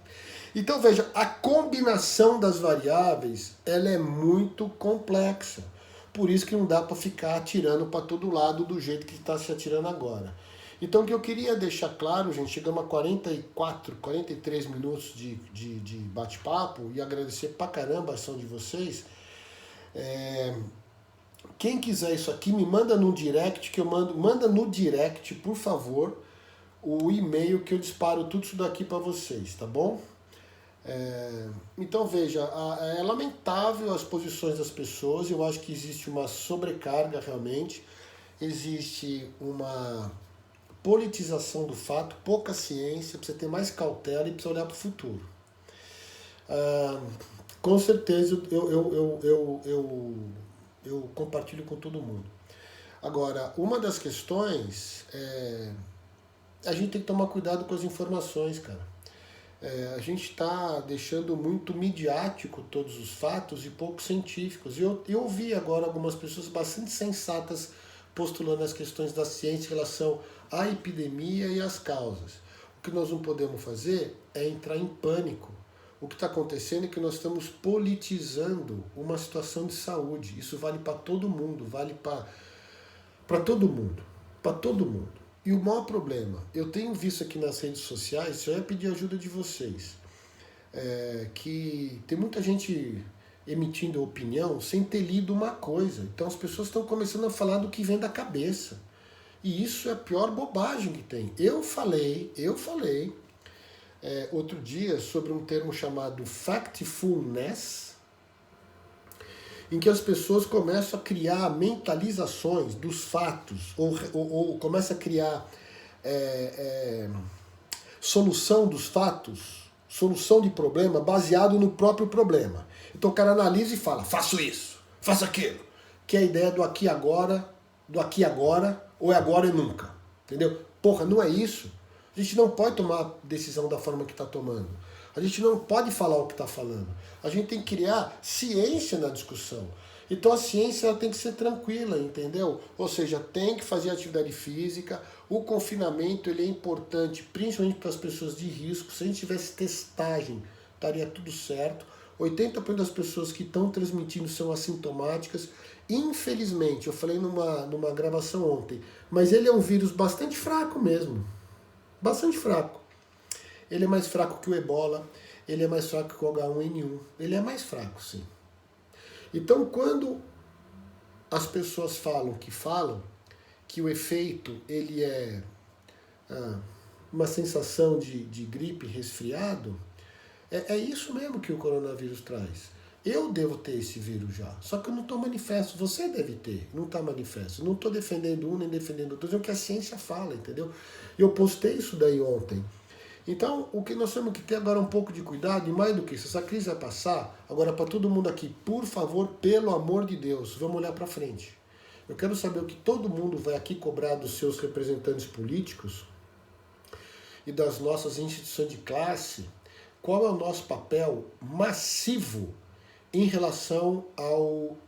Então veja, a combinação das variáveis, ela é muito complexa. Por isso que não dá para ficar atirando para todo lado do jeito que está se atirando agora. Então o que eu queria deixar claro, gente, chegamos a 44, 43 minutos de bate-papo e agradecer pra caramba a ação de vocês. Quem quiser isso aqui, me manda no direct, que eu manda no direct, por favor, o e-mail que eu disparo tudo isso daqui para vocês, tá bom? Então veja, é lamentável as posições das pessoas, eu acho que existe uma sobrecarga realmente, existe uma politização do fato, pouca ciência, precisa ter mais cautela e precisa olhar para o futuro. Com certeza eu compartilho com todo mundo. Agora, uma das questões é a gente tem que tomar cuidado com as informações, cara. A gente está deixando muito midiático todos os fatos e pouco científicos. E eu ouvi agora algumas pessoas bastante sensatas postulando as questões da ciência em relação à epidemia e às causas. O que nós não podemos fazer é entrar em pânico. O que está acontecendo é que nós estamos politizando uma situação de saúde. Isso vale para todo mundo, vale para todo mundo, para todo mundo. E o maior problema, eu tenho visto aqui nas redes sociais, eu ia pedir ajuda de vocês, que tem muita gente emitindo opinião sem ter lido uma coisa. Então as pessoas estão começando a falar do que vem da cabeça. E isso é a pior bobagem que tem. Eu falei outro dia sobre um termo chamado factfulness, em que as pessoas começam a criar mentalizações dos fatos, ou começam a criar solução dos fatos, solução de problema baseado no próprio problema. Então o cara analisa e fala, faço isso, faço aquilo, que é a ideia do aqui agora, ou é agora e nunca, entendeu? Porra, não é isso. A gente não pode tomar decisão da forma que está tomando. A gente não pode falar o que está falando. A gente tem que criar ciência na discussão. Então a ciência ela tem que ser tranquila, entendeu? Ou seja, tem que fazer atividade física, o confinamento ele é importante, principalmente para as pessoas de risco. Se a gente tivesse testagem, estaria tudo certo. 80% das pessoas que estão transmitindo são assintomáticas. Infelizmente, eu falei numa gravação ontem, mas ele é um vírus bastante fraco mesmo. Bastante fraco. Ele é mais fraco que o Ebola, ele é mais fraco que o H1N1. Ele é mais fraco, sim. Então, quando as pessoas falam que o efeito ele é uma sensação de gripe, resfriado, é isso mesmo que o coronavírus traz. Eu devo ter esse vírus já, só que eu não estou manifesto. Você deve ter, não está manifesto. Não estou defendendo um nem defendendo outro, é o que a ciência fala, entendeu? E eu postei isso daí ontem. Então, o que nós temos que ter agora é um pouco de cuidado, e mais do que isso, essa crise vai passar. Agora, para todo mundo aqui, por favor, pelo amor de Deus, vamos olhar para frente. Eu quero saber o que todo mundo vai aqui cobrar dos seus representantes políticos e das nossas instituições de classe. Qual é o nosso papel massivo em relação ao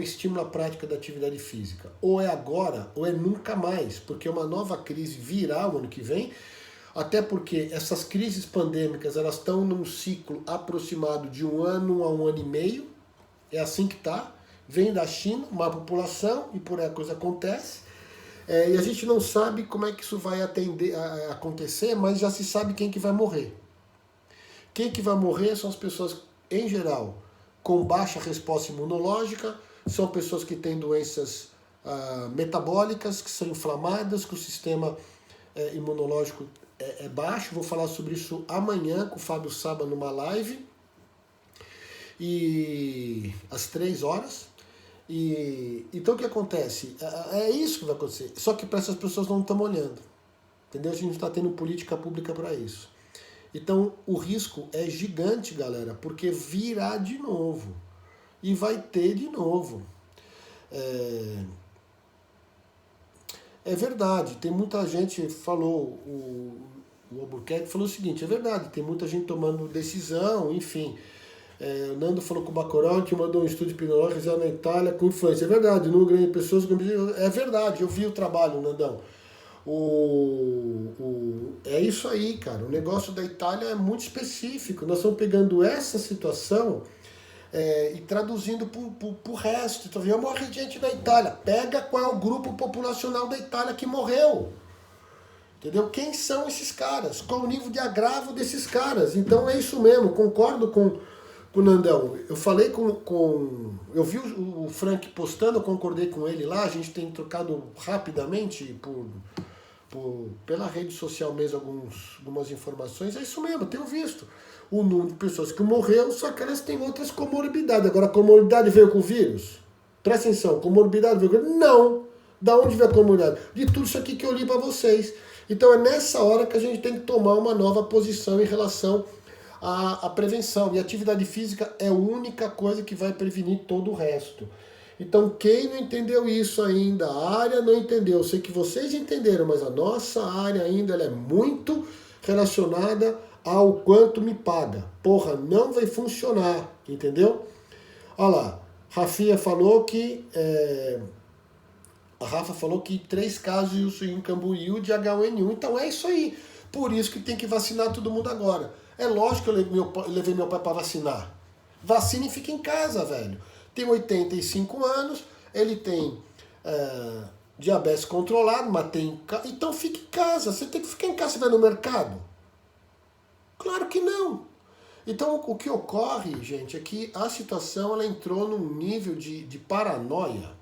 estímulo à prática da atividade física? Ou é agora, ou é nunca mais, porque uma nova crise virá o ano que vem. Até porque essas crises pandêmicas elas estão num ciclo aproximado de 1 ano a 1 ano e meio. É assim que está. Vem da China, uma população, e por aí a coisa acontece. E a gente não sabe como é que isso vai acontecer, mas já se sabe quem que vai morrer. Quem que vai morrer são as pessoas, em geral, com baixa resposta imunológica, são pessoas que têm doenças metabólicas, que são inflamadas, que o sistema imunológico é baixo. Vou falar sobre isso amanhã com o Fábio Saba numa live, e às 3 horas. Então o que acontece? É isso que vai acontecer. Só que para essas pessoas não estamos olhando. Entendeu? A gente não está tendo política pública para isso. Então o risco é gigante, galera, porque virá de novo. E vai ter de novo. É verdade, tem muita gente, falou, o Albuquerque falou o seguinte, é verdade, tem muita gente tomando decisão, enfim. O Nando falou com o Bacurau que mandou um estudo epidemiológico na Itália com influência. É verdade, no grande pessoas. É verdade, eu vi o trabalho, Nandão. É isso aí, cara. O negócio da Itália é muito específico. Nós estamos pegando essa situação e traduzindo para o resto. Então, eu morri gente na Itália. Pega qual é o grupo populacional da Itália que morreu. Entendeu? Quem são esses caras? Qual o nível de agravo desses caras? Então é isso mesmo, concordo com o Nandão. Eu falei eu vi o Frank postando, eu concordei com ele lá, a gente tem trocado rapidamente pela rede social mesmo algumas informações. É isso mesmo, eu tenho visto o número de pessoas que morreram, só que elas têm outras comorbidades. Agora, a comorbidade veio com o vírus? Presta atenção, comorbidade veio com o vírus? Não! Da onde veio a comorbidade? De tudo isso aqui que eu li para vocês. Então é nessa hora que a gente tem que tomar uma nova posição em relação à prevenção. E a atividade física é a única coisa que vai prevenir todo o resto. Então quem não entendeu isso ainda, a área não entendeu, eu sei que vocês entenderam, mas a nossa área ainda ela é muito relacionada ao quanto me paga. Porra, não vai funcionar, entendeu? Olha lá, Rafinha falou que... A Rafa falou que 3 casos em Camboriú de H1N1. Então é isso aí. Por isso que tem que vacinar todo mundo agora. É lógico que eu levei meu pai para vacinar. Vacina e fica em casa, velho. Tem 85 anos, ele tem diabetes controlado, mas tem... Então fica em casa. Você tem que ficar em casa. Você vai no mercado? Claro que não. Então o que ocorre, gente, é que a situação ela entrou num nível de paranoia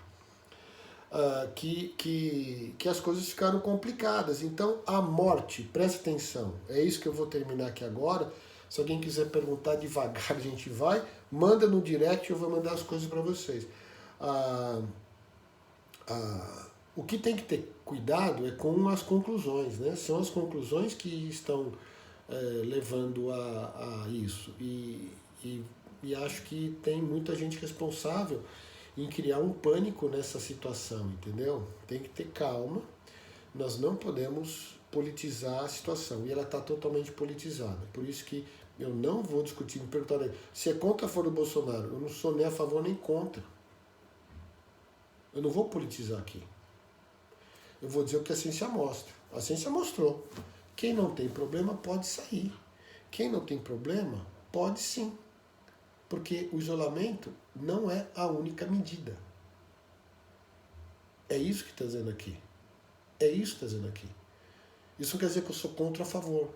que as coisas ficaram complicadas. Então a morte, preste atenção, é isso que eu vou terminar aqui agora. Se alguém quiser perguntar devagar, a gente vai, manda no direct, eu vou mandar as coisas para vocês. O que tem que ter cuidado é com as conclusões, né? São as conclusões que estão levando a isso, e acho que tem muita gente responsável em criar um pânico nessa situação, entendeu? Tem que ter calma, nós não podemos politizar a situação. E ela está totalmente politizada. Por isso que eu não vou discutir, me perguntar se é contra ou a favor do Bolsonaro. Eu não sou nem a favor nem contra. Eu não vou politizar aqui. Eu vou dizer o que a ciência mostra. A ciência mostrou. Quem não tem problema pode sair. Quem não tem problema pode sim. Porque o isolamento não é a única medida. É isso que está dizendo aqui. É isso que está dizendo aqui. Isso não quer dizer que eu sou contra ou a favor.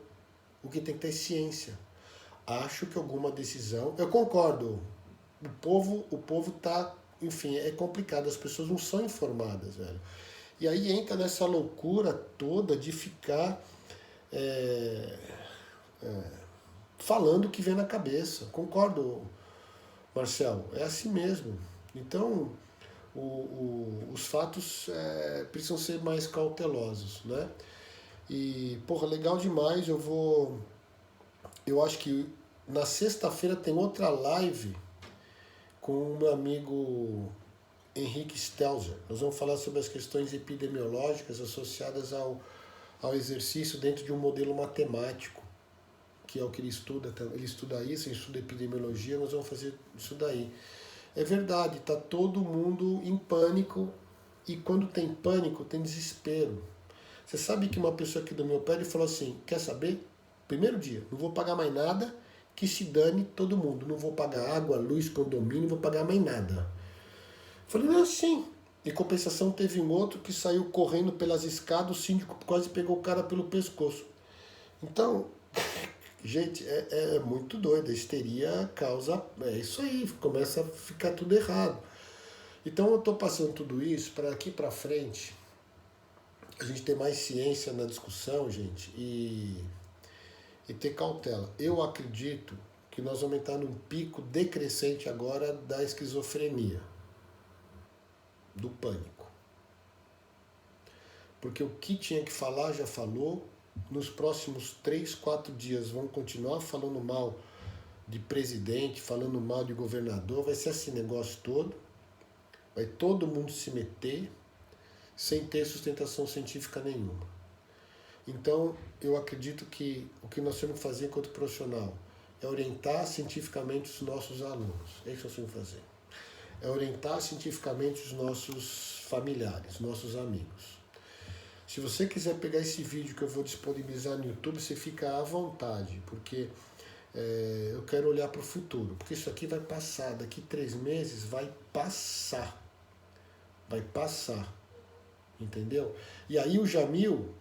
O que tem que ter é ciência. Acho que alguma decisão... Eu concordo. O povo tá... Enfim, é complicado. As pessoas não são informadas, velho. E aí entra nessa loucura toda de ficar falando o que vem na cabeça. Concordo, Marcel. É assim mesmo. Então, os fatos precisam ser mais cautelosos, né? E, porra, legal demais. Eu acho que na sexta-feira tem outra live com o meu amigo Henrique Stelzer. Nós vamos falar sobre as questões epidemiológicas associadas ao exercício dentro de um modelo matemático, que é o que ele estuda. Ele estuda isso, ele estuda epidemiologia, nós vamos fazer isso daí. É verdade, está todo mundo em pânico, e quando tem pânico, tem desespero. Você sabe que uma pessoa aqui do meu pé, ele falou assim, quer saber? Primeiro dia, não vou pagar mais nada, que se dane todo mundo. Não vou pagar água, luz, condomínio, não vou pagar mais nada. Falei, não é assim. Em compensação, teve um outro que saiu correndo pelas escadas, o síndico quase pegou o cara pelo pescoço. Então, gente, é muito doido. A histeria causa... É isso aí, começa a ficar tudo errado. Então, eu estou passando tudo isso para aqui para frente, a gente ter mais ciência na discussão, gente, e ter cautela. Eu acredito que nós vamos entrar num pico decrescente agora da esquizofrenia, do pânico. Porque o que tinha que falar já falou. Nos próximos 3, 4 dias vão continuar falando mal de presidente, falando mal de governador. Vai ser esse negócio todo. Vai todo mundo se meter sem ter sustentação científica nenhuma. Então, eu acredito que o que nós temos que fazer enquanto profissional é orientar cientificamente os nossos alunos. É isso que nós temos que fazer. É orientar cientificamente os nossos familiares, nossos amigos. Se você quiser pegar esse vídeo que eu vou disponibilizar no YouTube, você fica à vontade, porque eu quero olhar para o futuro. Porque isso aqui vai passar, daqui 3 meses vai passar. Vai passar. Entendeu? E aí o Jamil,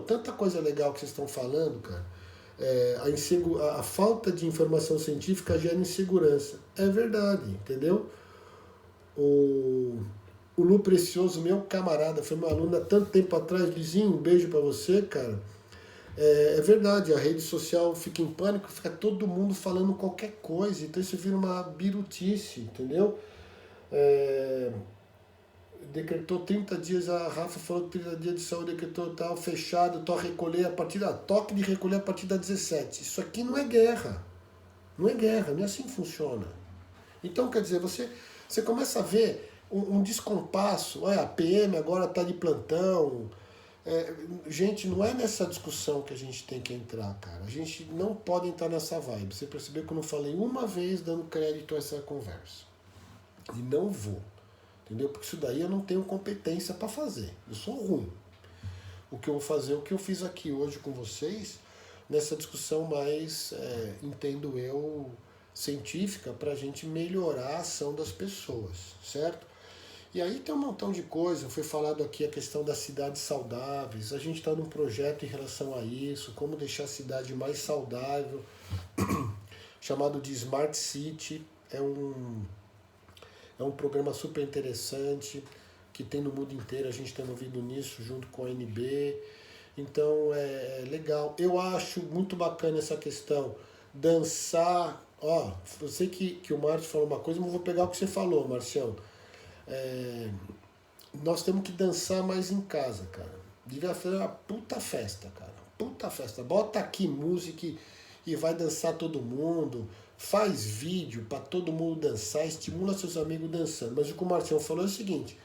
tanta coisa legal que vocês estão falando, cara. A falta de informação científica gera insegurança. É verdade, entendeu? O Lu Precioso, meu camarada, foi meu aluno há tanto tempo atrás. Luizinho, um beijo pra você, cara. É verdade, a rede social fica em pânico, fica todo mundo falando qualquer coisa, então isso vira uma birutice, entendeu? Decretou 30 dias, a Rafa falou que 30 dias de saúde, decretou tal, fechado, toque de recolher a partir da 17. Isso aqui não é guerra. Não é guerra, não é assim que funciona. Então, quer dizer, você começa a ver um descompasso. Olha, a PM agora está de plantão. Gente, não é nessa discussão que a gente tem que entrar, cara. A gente não pode entrar nessa vibe. Você percebeu que eu não falei uma vez dando crédito a essa conversa. E não vou. Entendeu? Porque isso daí eu não tenho competência para fazer. Eu sou ruim. O que eu vou fazer, o que eu fiz aqui hoje com vocês, nessa discussão mais, entendo eu, científica, para a gente melhorar a ação das pessoas, certo? E aí tem um montão de coisa. Foi falado aqui a questão das cidades saudáveis. A gente está num projeto em relação a isso, como deixar a cidade mais saudável, chamado de Smart City. É um programa super interessante, que tem no mundo inteiro, a gente está envolvido nisso, junto com a ANB. Então, é legal. Eu acho muito bacana essa questão. Dançar... Ó, eu sei que o Márcio falou uma coisa, mas eu vou pegar o que você falou, Marcião. Nós temos que dançar mais em casa, cara. Devia fazer uma puta festa, cara. Puta festa. Bota aqui música e vai dançar todo mundo. Faz vídeo para todo mundo dançar, estimula seus amigos dançando. Mas o que o Marcião falou é o seguinte: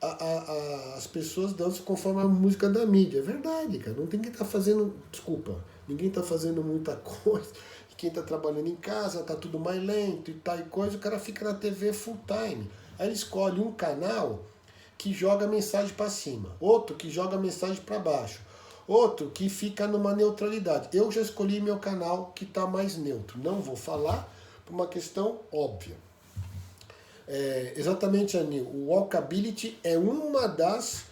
as pessoas dançam conforme a música da mídia. É verdade, cara. Não tem quem tá fazendo. Desculpa, ninguém tá fazendo muita coisa. Quem tá trabalhando em casa, tá tudo mais lento e tal e coisa, o cara fica na TV full time. Aí ele escolhe um canal que joga mensagem para cima, outro que joga mensagem para baixo, outro que fica numa neutralidade. Eu já escolhi meu canal que tá mais neutro. Não vou falar por uma questão óbvia. Exatamente, Anil. O Walkability é uma das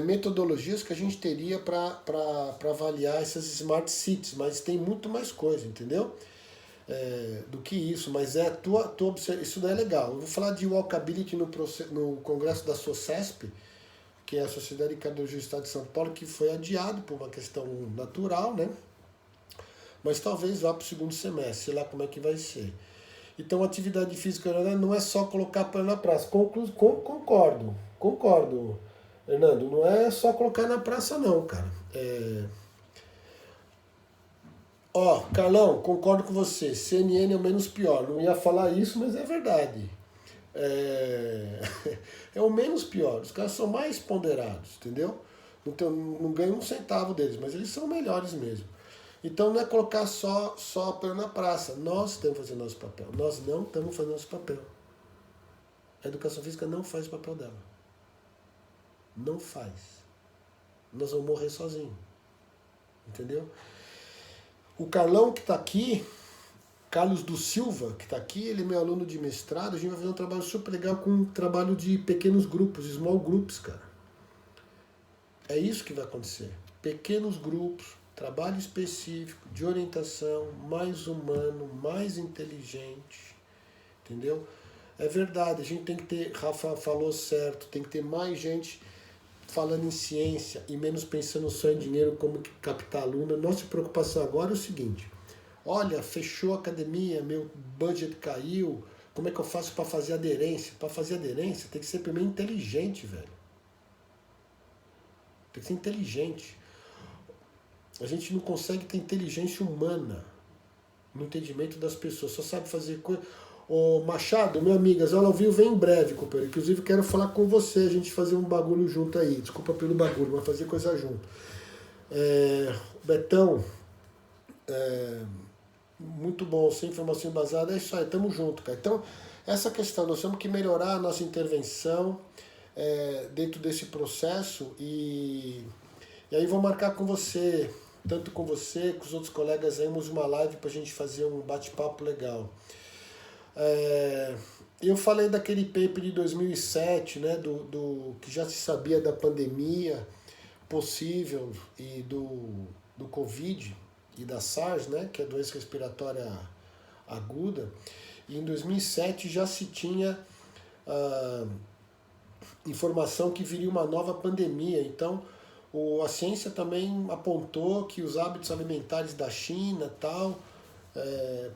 metodologias que a gente teria para avaliar essas Smart Cities, mas tem muito mais coisa, entendeu? Do que isso, mas isso daí é legal. Eu vou falar de Walkability no congresso da SOCESP, que é a Sociedade de Cardiologia do Estado de São Paulo, que foi adiado por uma questão natural, né? Mas talvez vá para o segundo semestre, sei lá como é que vai ser. Então, atividade física não é só colocar pé na praça. Concordo, Hernando. Não é só colocar na praça, não, cara. Carlão, concordo com você. CNN é o menos pior. Não ia falar isso, mas é verdade. É o menos pior. Os caras são mais ponderados, entendeu? Não ganham um centavo deles, mas eles são melhores mesmo. Então não é colocar só pé na praça. Nós estamos fazendo nosso papel. Nós não estamos fazendo nosso papel. A educação física não faz o papel dela. Não faz. Nós vamos morrer sozinhos. Entendeu? O Carlão que está aqui, Carlos do Silva, que está aqui, ele é meu aluno de mestrado, a gente vai fazer um trabalho super legal com um trabalho de pequenos grupos, small groups, cara. É isso que vai acontecer. Pequenos grupos, trabalho específico, de orientação, mais humano, mais inteligente, entendeu? É verdade, a gente tem que ter, Rafa falou certo, tem que ter mais gente falando em ciência e menos pensando só em dinheiro, como captar aluno. Nossa preocupação agora é o seguinte: olha, fechou a academia, meu budget caiu, como é que eu faço para fazer aderência? Para fazer aderência tem que ser primeiro inteligente, velho. Tem que ser inteligente. A gente não consegue ter inteligência humana no entendimento das pessoas, só sabe fazer coisa. Ô Machado, meu amigo, as aulas ao vivo vem em breve, companheiro. Inclusive quero falar com você, a gente fazer um bagulho junto aí. Desculpa pelo bagulho, mas fazer coisa junto. Betão, muito bom, sem informação embasada, é isso aí, tamo junto, cara. Então, essa questão, nós temos que melhorar a nossa intervenção dentro desse processo e aí vou marcar com você, tanto com você, com os outros colegas aí, uma live pra gente fazer um bate-papo legal. Eu falei daquele paper de 2007, né, do que já se sabia da pandemia possível e do Covid e da SARS, né, que é a doença respiratória aguda. E em 2007 já se tinha informação que viria uma nova pandemia. Então, a ciência também apontou que os hábitos alimentares da China tal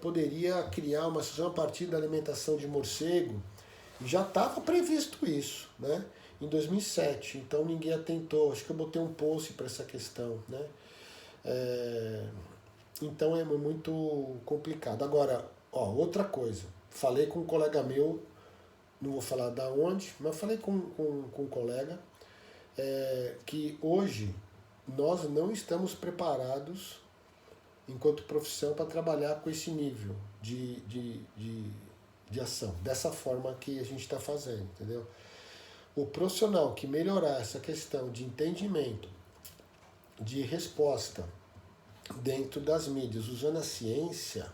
poderia criar uma situação a partir da alimentação de morcego. E já estava previsto isso, né? Em 2007. Então ninguém atentou. Acho que eu botei um post para essa questão, né? Então é muito complicado. Agora, outra coisa. Falei com um colega meu, não vou falar da onde, mas falei com um colega que hoje nós não estamos preparados enquanto profissão para trabalhar com esse nível de ação, dessa forma que a gente está fazendo, entendeu? O profissional que melhorar essa questão de entendimento, de resposta dentro das mídias, usando a ciência,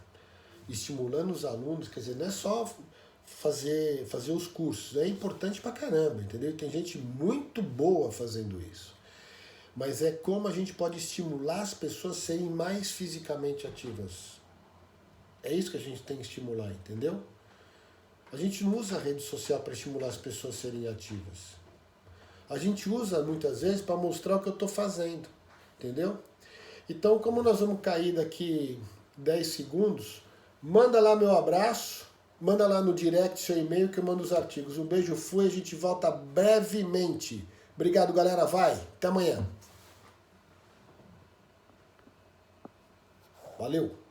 estimulando os alunos, quer dizer, não é só fazer os cursos, é importante pra caramba, entendeu? E tem gente muito boa fazendo isso. Mas é como a gente pode estimular as pessoas a serem mais fisicamente ativas. É isso que a gente tem que estimular, entendeu? A gente não usa a rede social para estimular as pessoas a serem ativas. A gente usa muitas vezes para mostrar o que eu estou fazendo, entendeu? Então, como nós vamos cair daqui 10 segundos, manda lá meu abraço, manda lá no direct seu e-mail que eu mando os artigos. Um beijo, fui, a gente volta brevemente. Obrigado, galera, vai, até amanhã. Valeu!